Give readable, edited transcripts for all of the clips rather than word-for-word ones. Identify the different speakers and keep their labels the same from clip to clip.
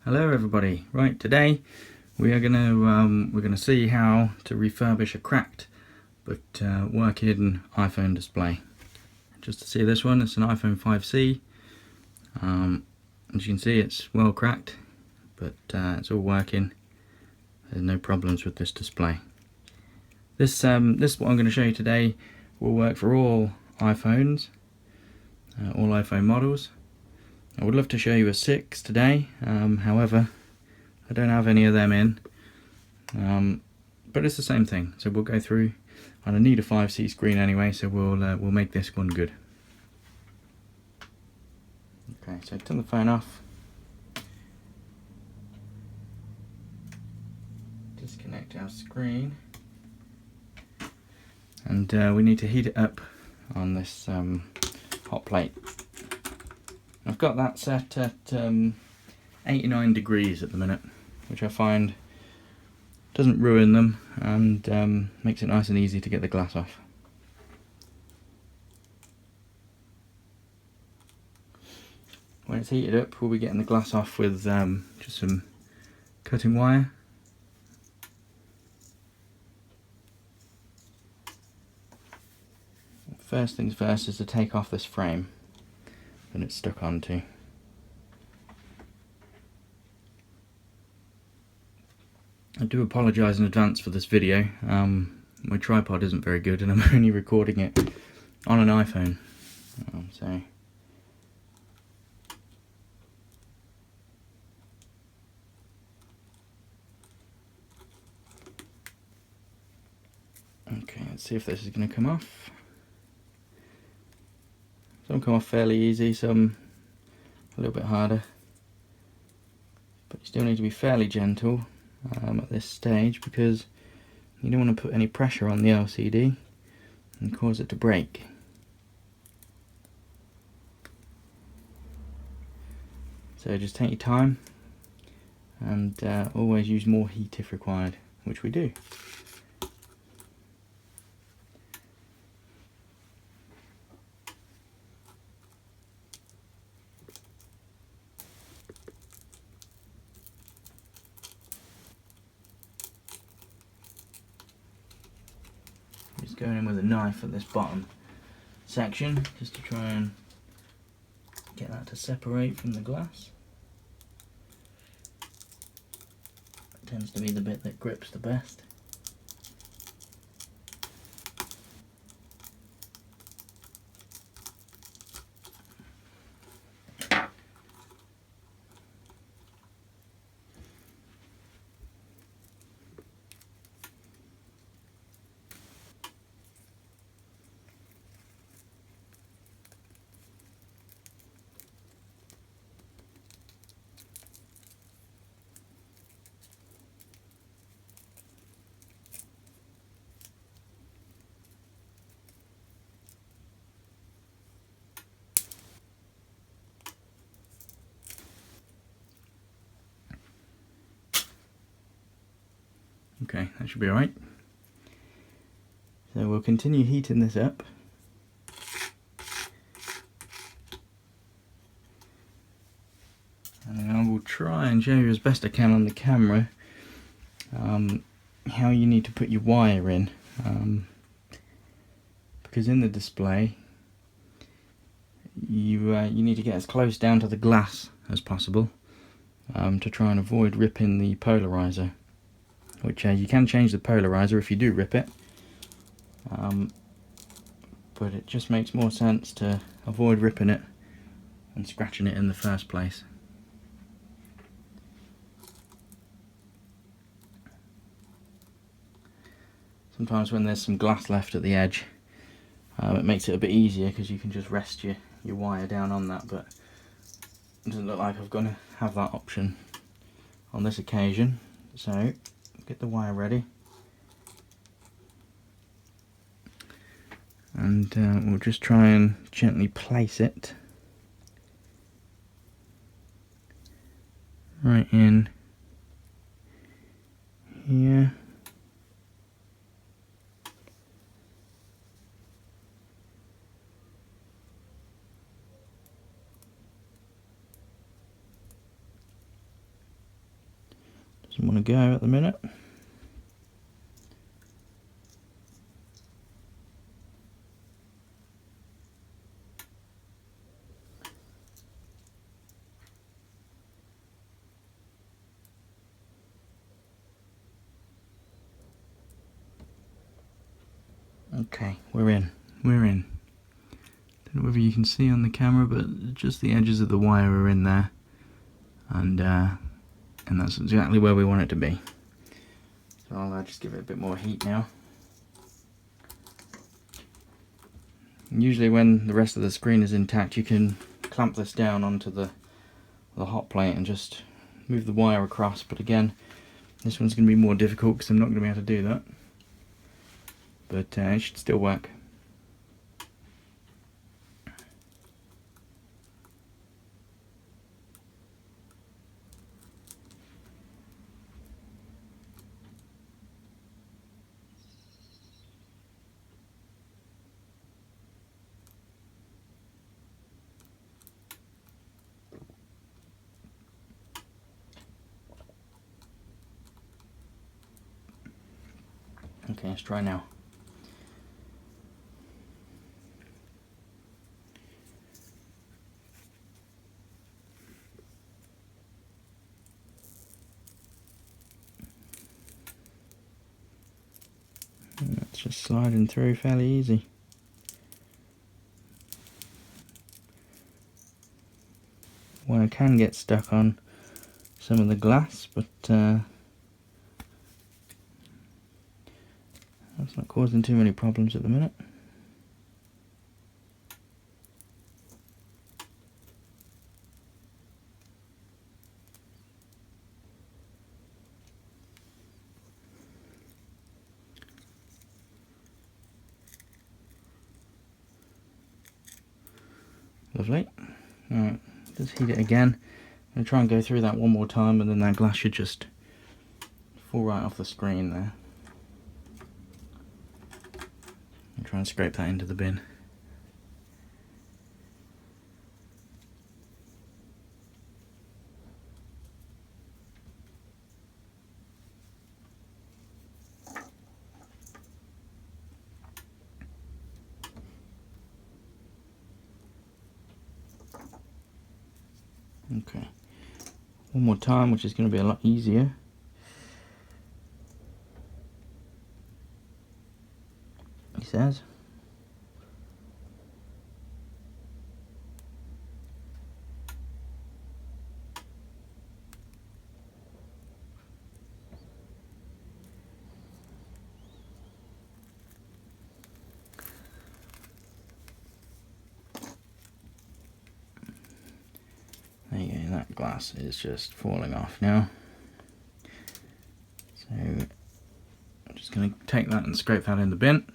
Speaker 1: Hello everybody. Right, today we're gonna see how to refurbish a cracked but working iPhone display. Just to see this one, it's an iPhone 5C. As you can see, it's well cracked, but it's all working. There's no problems with this display. This what I'm going to show you today will work for all iPhones, all iPhone models. I would love to show you a 6 today, however I don't have any of them in, but it's the same thing, so we'll go through. I need a 5C screen anyway, so we'll make this one good. Okay, so turn the phone off, disconnect our screen, and we need to heat it up on this hot plate. I've got that set at 89 degrees at the minute, which I find doesn't ruin them and makes it nice and easy to get the glass off. When it's heated up, we'll be getting the glass off with just some cutting wire. First things first is to take off this frame that it's stuck onto. I do apologise in advance for this video. My tripod isn't very good and I'm only recording it on an iPhone. So okay, let's see if this is going to come off. Some come off fairly easy, some a little bit harder, but you still need to be fairly gentle at this stage, because you don't want to put any pressure on the LCD and cause it to break. So just take your time and always use more heat if required, which we do. Just going in with a knife at this bottom section just to try and get that to separate from the glass. It tends to be the bit that grips the best. Okay, that should be alright. So we'll continue heating this up. And I will try and show you as best I can on the camera how you need to put your wire in. Because in the display you need to get as close down to the glass as possible to try and avoid ripping the polarizer. Which you can change the polarizer if you do rip it, but it just makes more sense to avoid ripping it and scratching it in the first place. Sometimes when there's some glass left at the edge, it makes it a bit easier because you can just rest your wire down on that, but it doesn't look like I'm going to have that option on this occasion. So get the wire ready, and we'll just try and gently place it right in here. doesn't want to go at the minute. Okay, we're in. Don't know whether you can see on the camera, but just the edges of the wire are in there, and that's exactly where we want it to be. So I'll just give it a bit more heat now. Usually when the rest of the screen is intact, you can clamp this down onto the hot plate and just move the wire across, but again, this one's going to be more difficult because I'm not going to be able to do that. But it should still work. Okay, let's try now. And that's just sliding through fairly easy. Wire can get stuck on some of the glass, but that's not causing too many problems at the minute. Lovely. Alright, just heat it again. I'm going to try and go through that one more time, and then that glass should just fall right off the screen there. And try and scrape that into the bin. Okay, one more time, which is going to be a lot easier. He says. There you go, that glass is just falling off now. So I'm just going to take that and scrape that in the bin.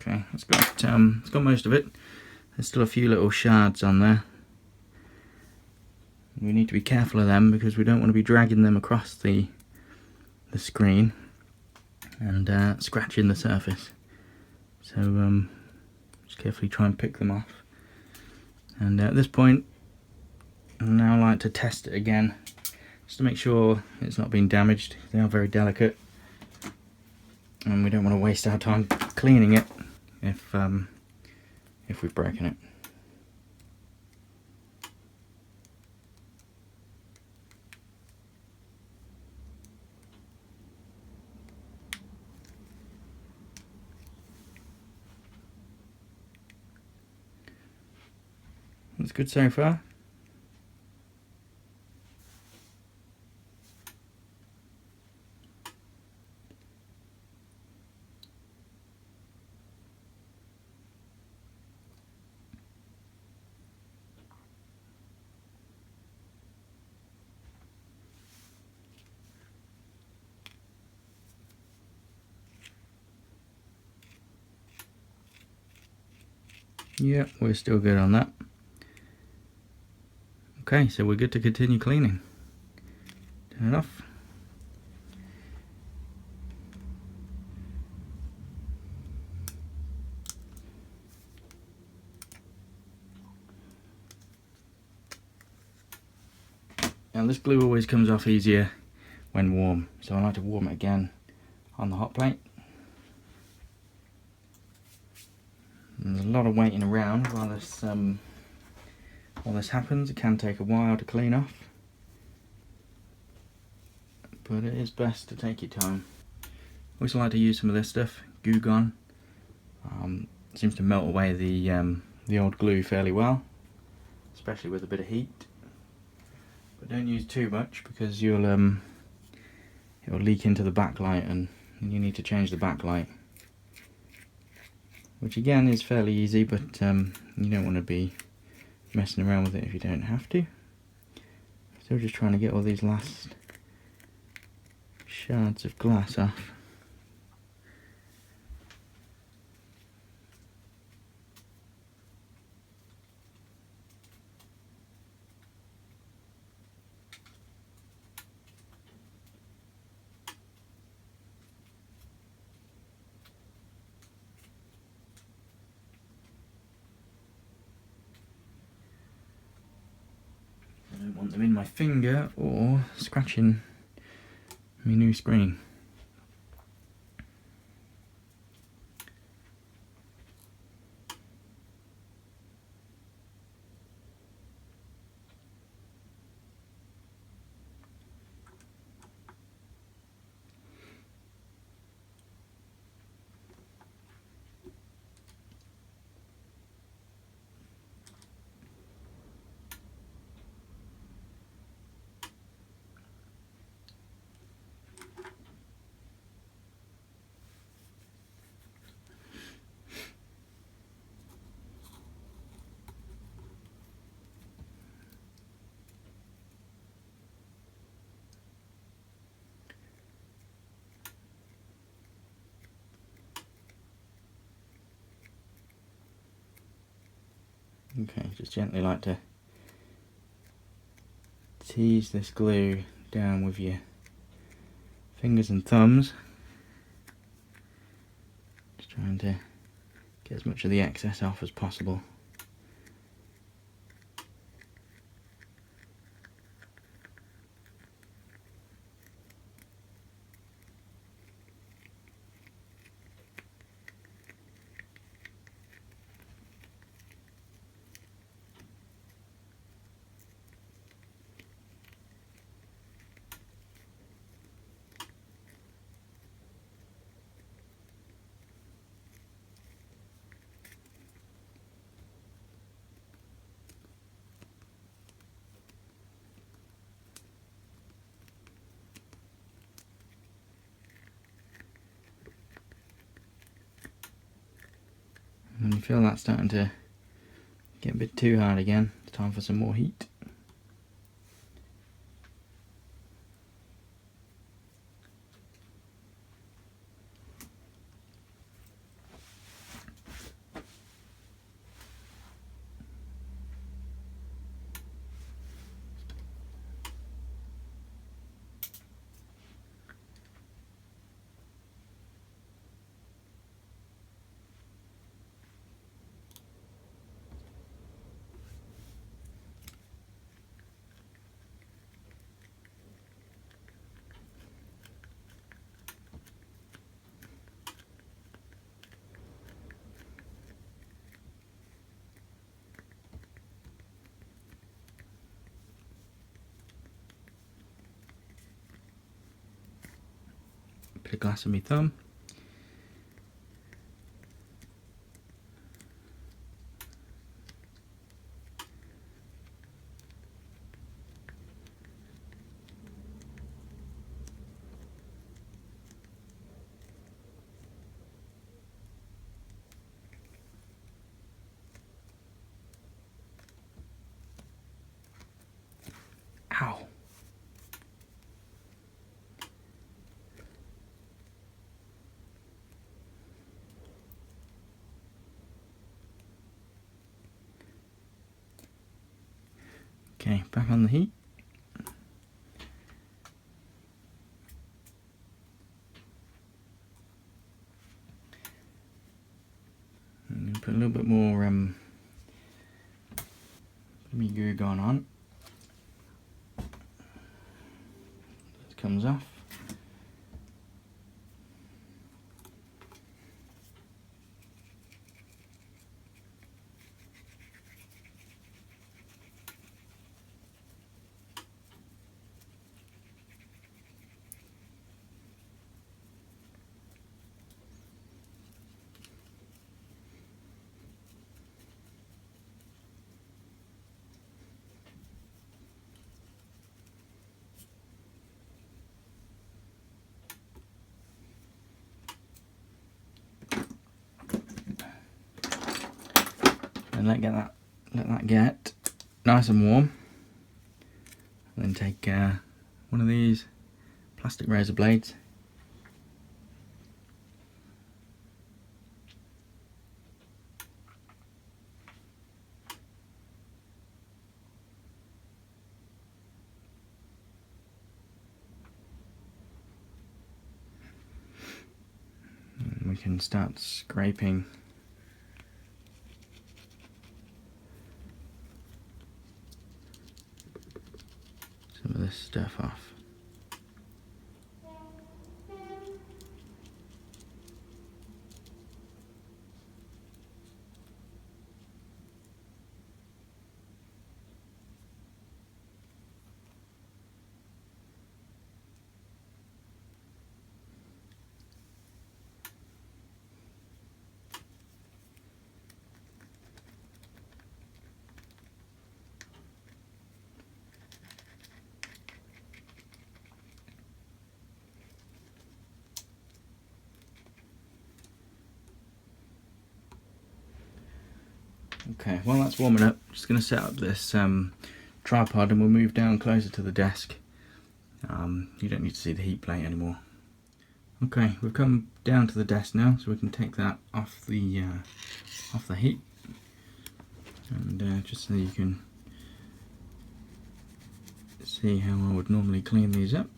Speaker 1: Okay, it's got most of it. There's still a few little shards on there. We need to be careful of them because we don't want to be dragging them across the screen and scratching the surface. So just carefully try and pick them off. And at this point, I now like to test it again, just to make sure it's not been damaged. They are very delicate, and we don't want to waste our time cleaning it if we've broken it. That's good so far. Yeah, we're still good on that. Okay, so we're good to continue cleaning. Turn it off. Now this glue always comes off easier when warm, so I like to warm it again on the hot plate. And there's a lot of waiting around while this happens. It can take a while to clean off, but it is best to take your time. I also like to use some of this stuff, Goo Gone. Seems to melt away the old glue fairly well, especially with a bit of heat. But don't use too much because it'll leak into the backlight, and you need to change the backlight, which again is fairly easy, but you don't want to be messing around with it if you don't have to. Still just trying to get all these last shards of glass off. I don't want them in my finger or scratching my new screen. Okay, just gently like to tease this glue down with your fingers and thumbs. Just trying to get as much of the excess off as possible. When you feel that starting to get a bit too hard again, it's time for some more heat. Bit of glass on my thumb. Ow. Okay, back on the heat. I'm going to put a little bit more glue going on. This comes off. And let that get nice and warm. And then take one of these plastic razor blades. And we can start scraping some of this stuff off. Okay, while that's warming up, I'm just going to set up this tripod and we'll move down closer to the desk. You don't need to see the heat plate anymore. Okay, we've come down to the desk now, so we can take that off the heat, and just so you can see how I would normally clean these up.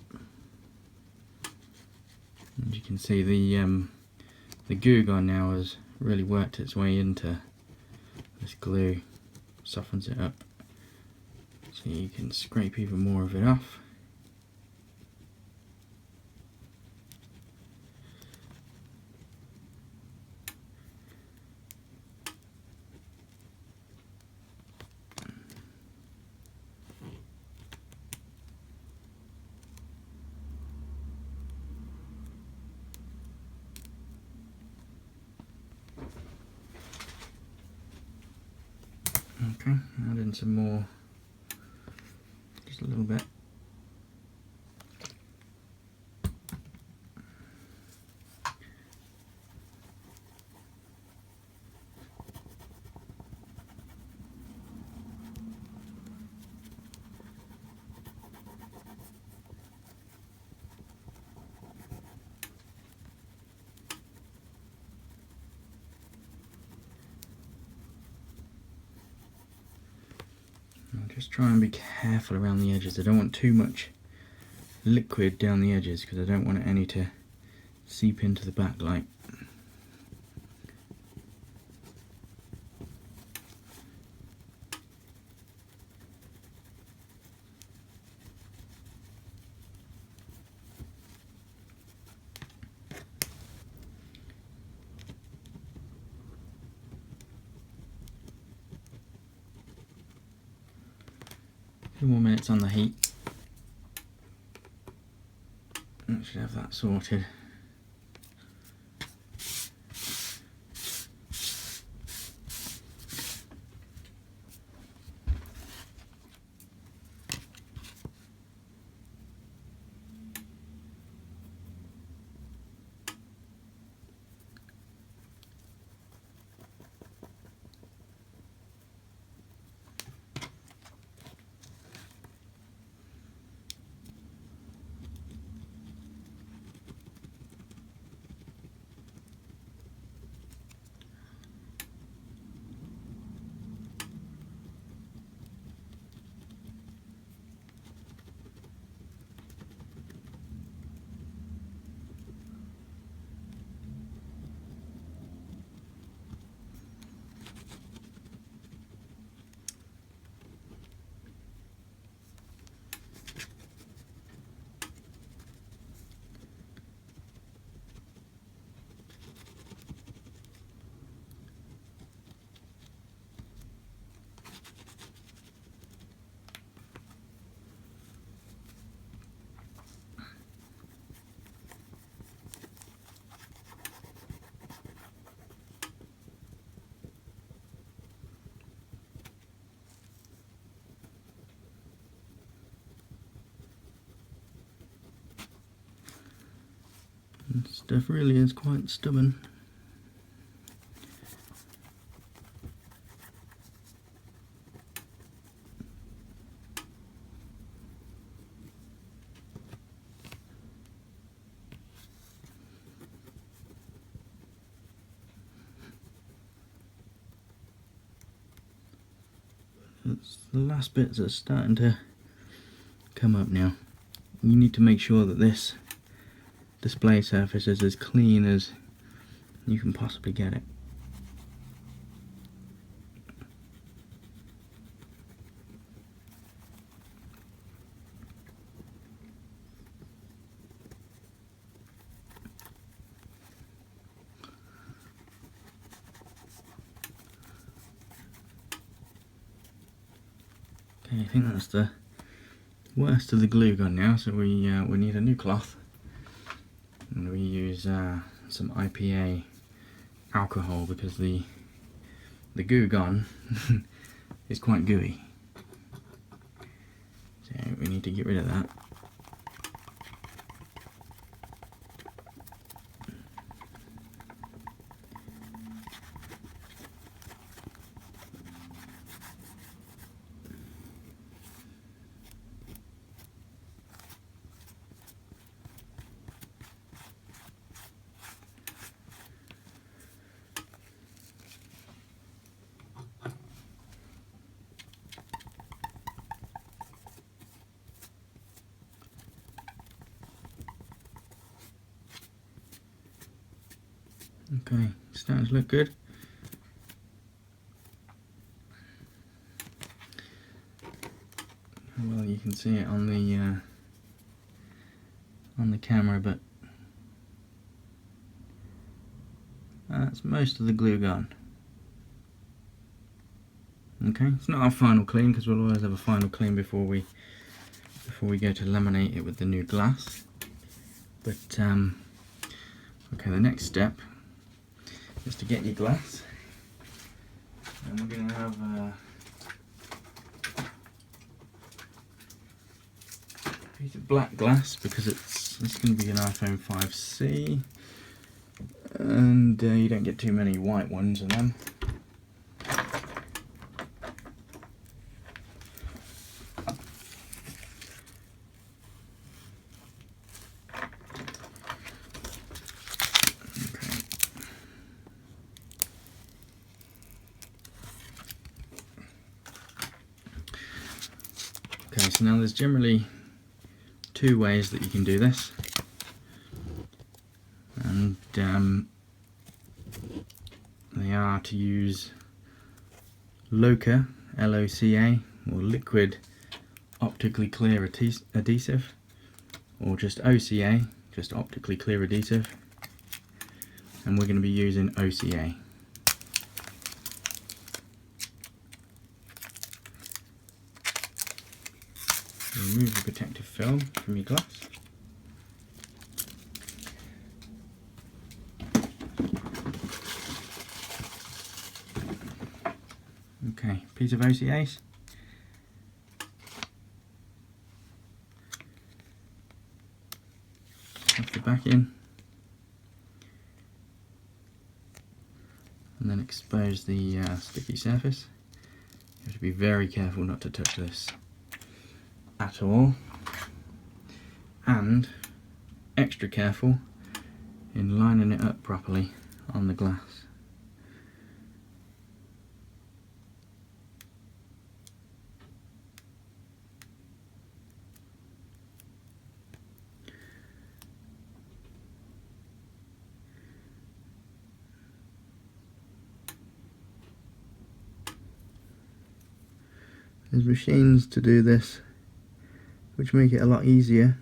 Speaker 1: And you can see the goo gun now has really worked its way into this glue, softens it up, so you can scrape even more of it off. Okay, add in some more, just a little bit. Just try and be careful around the edges. I don't want too much liquid down the edges because I don't want any to seep into the backlight. A few more minutes on the heat. That should have that sorted. This stuff really is quite stubborn. It's the last bits that are starting to come up now. You need to make sure that this display surface is as clean as you can possibly get it. Okay, I think that's the worst of the glue gone now, so we need a new cloth, and we use some IPA alcohol because the goo gone is quite gooey, so we need to get rid of that. Okay, starting to look good. Well, you can see it on the camera, but that's most of the glue gone. Okay, it's not our final clean because we'll always have a final clean before we go to laminate it with the new glass. But okay, the next step is to get your glass, and we're going to have a piece of black glass because it's going to be an iPhone 5C, and you don't get too many white ones of them. Okay, so now there's generally two ways that you can do this, and they are to use LOCA, L-O-C-A, or liquid optically clear adhesive, or just OCA, just optically clear adhesive, and we're going to be using OCA. Remove the protective film from your glass. Okay, piece of OCAs. Stuff the back in, and then expose the sticky surface. You have to be very careful not to touch this at all, and extra careful in lining it up properly on the glass. There's machines to do this which make it a lot easier,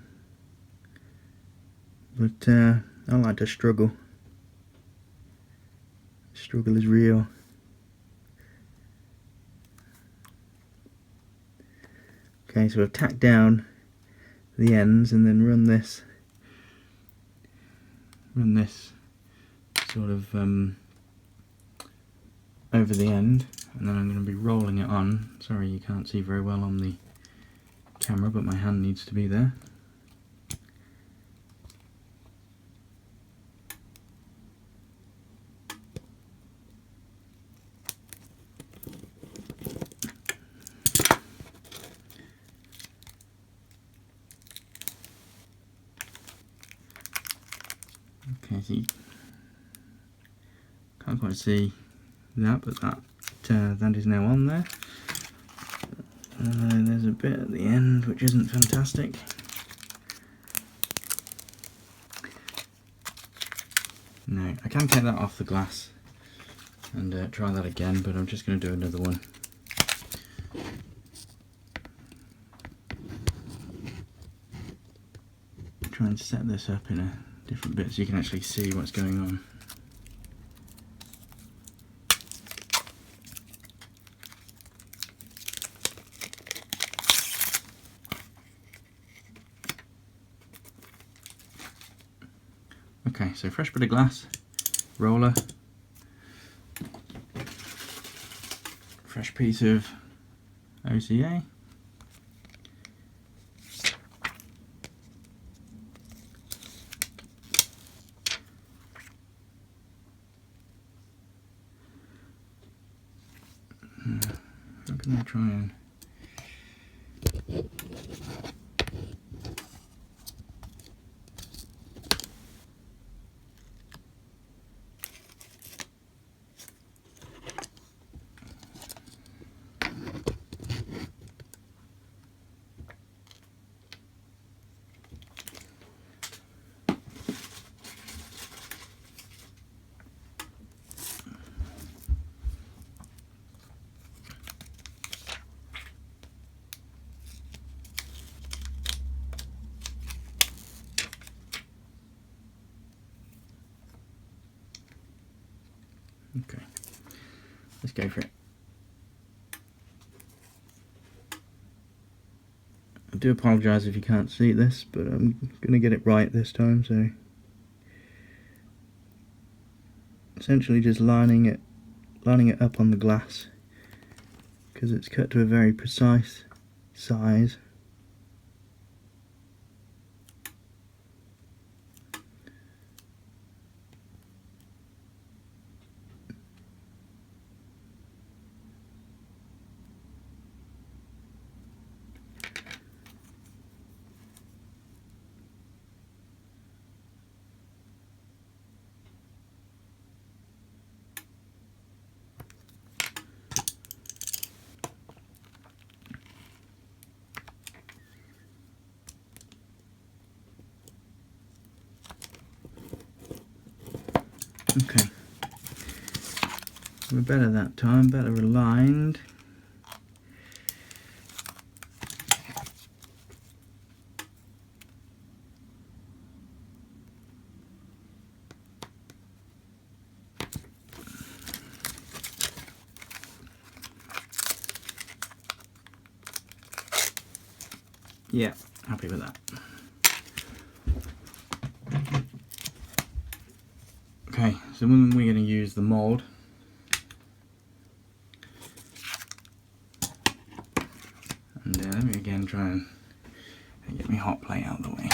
Speaker 1: but I like to struggle. Struggle is real. Okay, so I've tacked down the ends and then run this sort of over the end, and then I'm going to be rolling it on. Sorry you can't see very well on the camera, but my hand needs to be there. As you can't quite see that, but that is now on there. There's a bit at the end which isn't fantastic. No, I can take that off the glass and try that again, but I'm just going to do another one. Try and set this up in a different bit so you can actually see what's going on. Okay, so fresh bit of glass, roller, fresh piece of OCA, I'm going to try and okay, let's go for it. I do apologise if you can't see this, but I'm going to get it right this time, so essentially just lining it up on the glass, because it's cut to a very precise size. Okay, we're better that time, better aligned. Yeah, happy with that. Okay, so when we're going to use the mould, and let me again try and get my hot plate out of the way.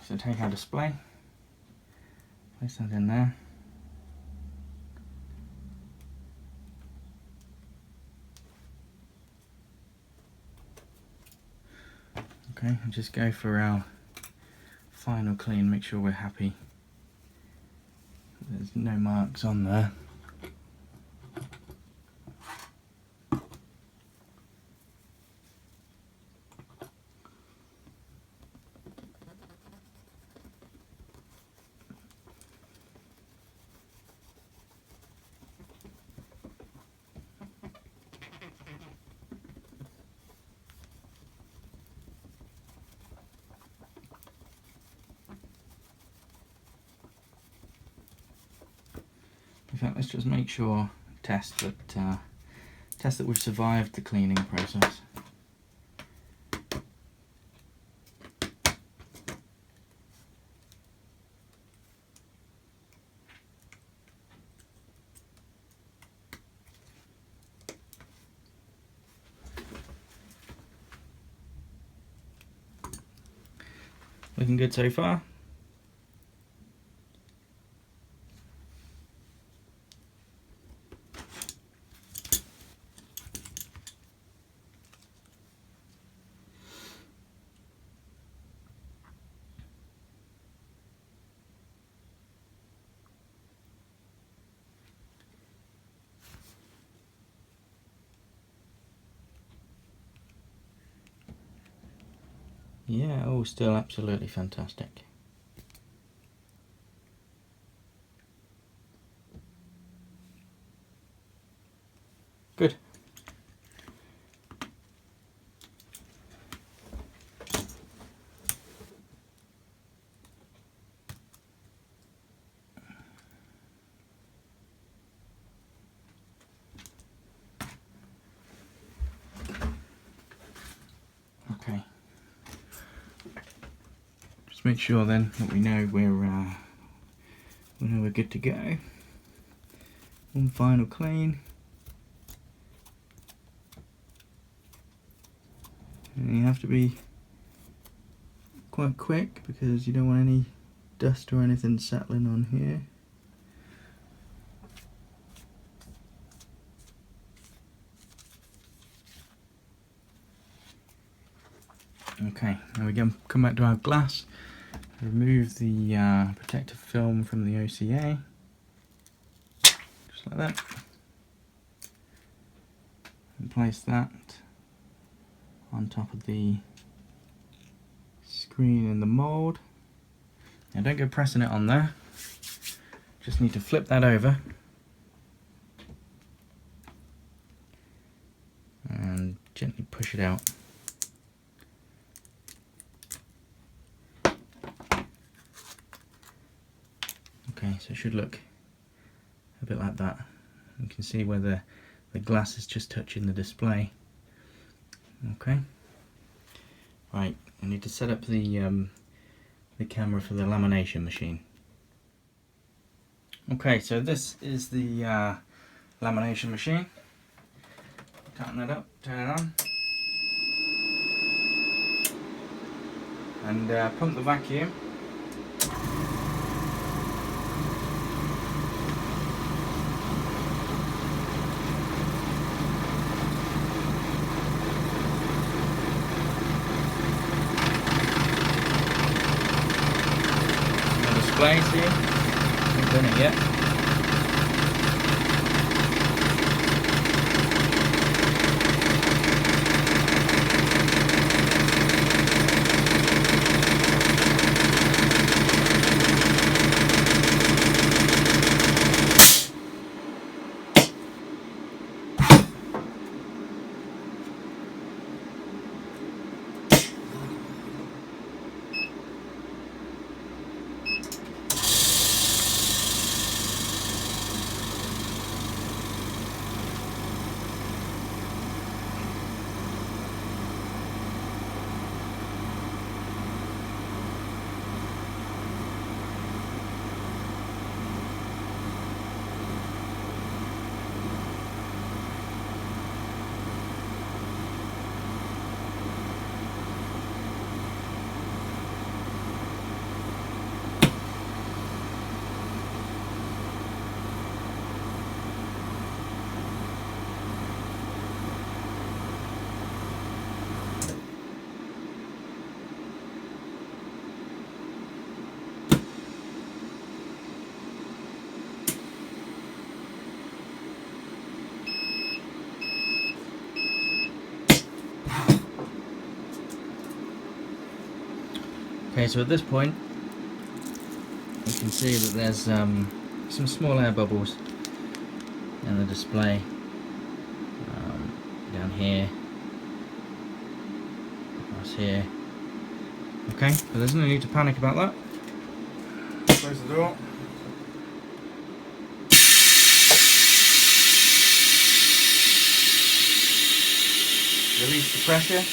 Speaker 1: So take our display, place that in there. Okay, and just go for our final clean, make sure we're happy. There's no marks on there. In fact, let's just make sure, test that we've survived the cleaning process. looking good so far. Yeah, all still absolutely fantastic. Good. Okay. Just make sure then that we know we're good to go. One final clean. And you have to be quite quick because you don't want any dust or anything settling on here. Okay, now we come back to our glass. Remove the protective film from the OCA, just like that, and place that on top of the screen in the mould. Now don't go pressing it on there, just need to flip that over and gently push it out. Okay, so it should look a bit like that. You can see where the glass is just touching the display. Okay. Right, I need to set up the camera for the lamination machine. Okay, so this is the lamination machine. Tighten that up, turn it on, and pump the vacuum. Displays here, haven't done it yet. Okay, so at this point you can see that there's some small air bubbles in the display down here, across here. Okay, but there's no need to panic about that. Close the door. Release the pressure.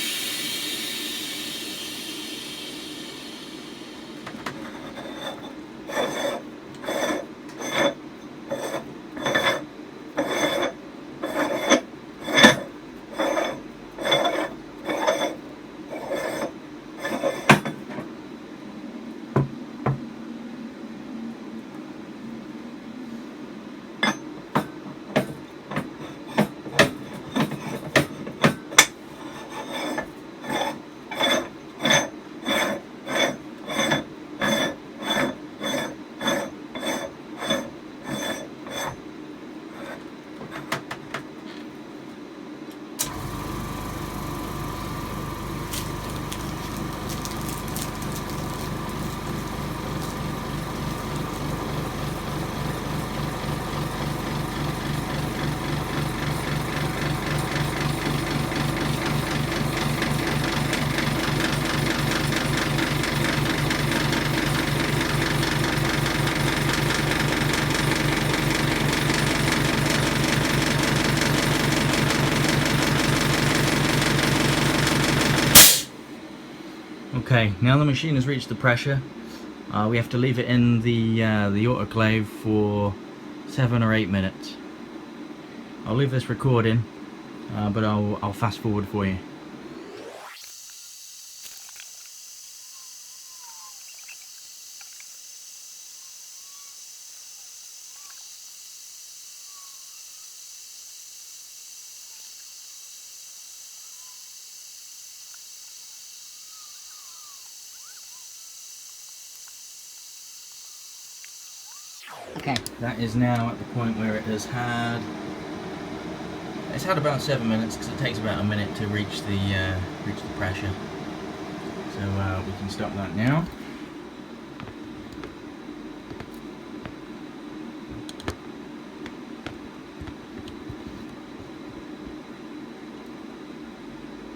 Speaker 1: Okay, now the machine has reached the pressure. We have to leave it in the autoclave for 7 or 8 minutes. I'll leave this recording, but I'll fast forward for you. Okay, that is now at the point where it's had about 7 minutes, because it takes about a minute to reach the pressure. So we can stop that now.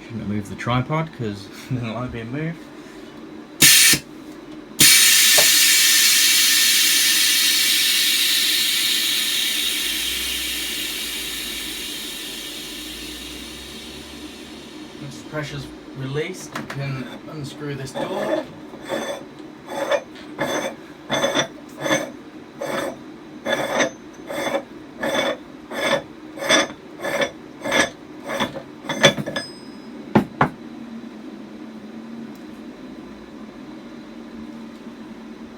Speaker 1: Shouldn't move the tripod because it doesn't like being moved. Once the pressure's released, you can unscrew this door.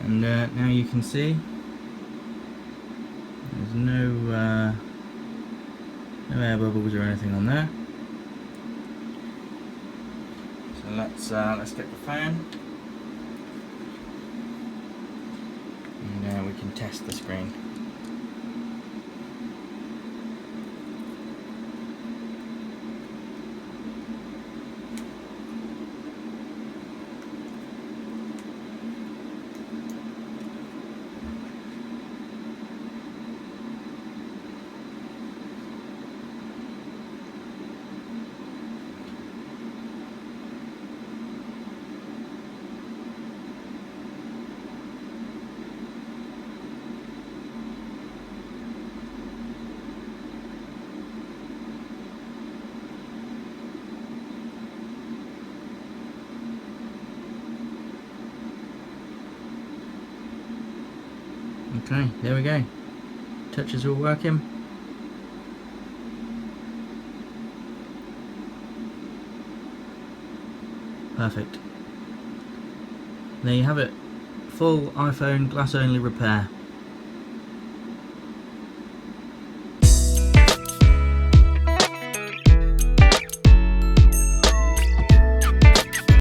Speaker 1: And now you can see there's no air bubbles or anything on there. So let's get the fan, and now we can test the screen. Okay, there we go. Touches all working. Perfect. There you have it. Full iPhone glass only repair.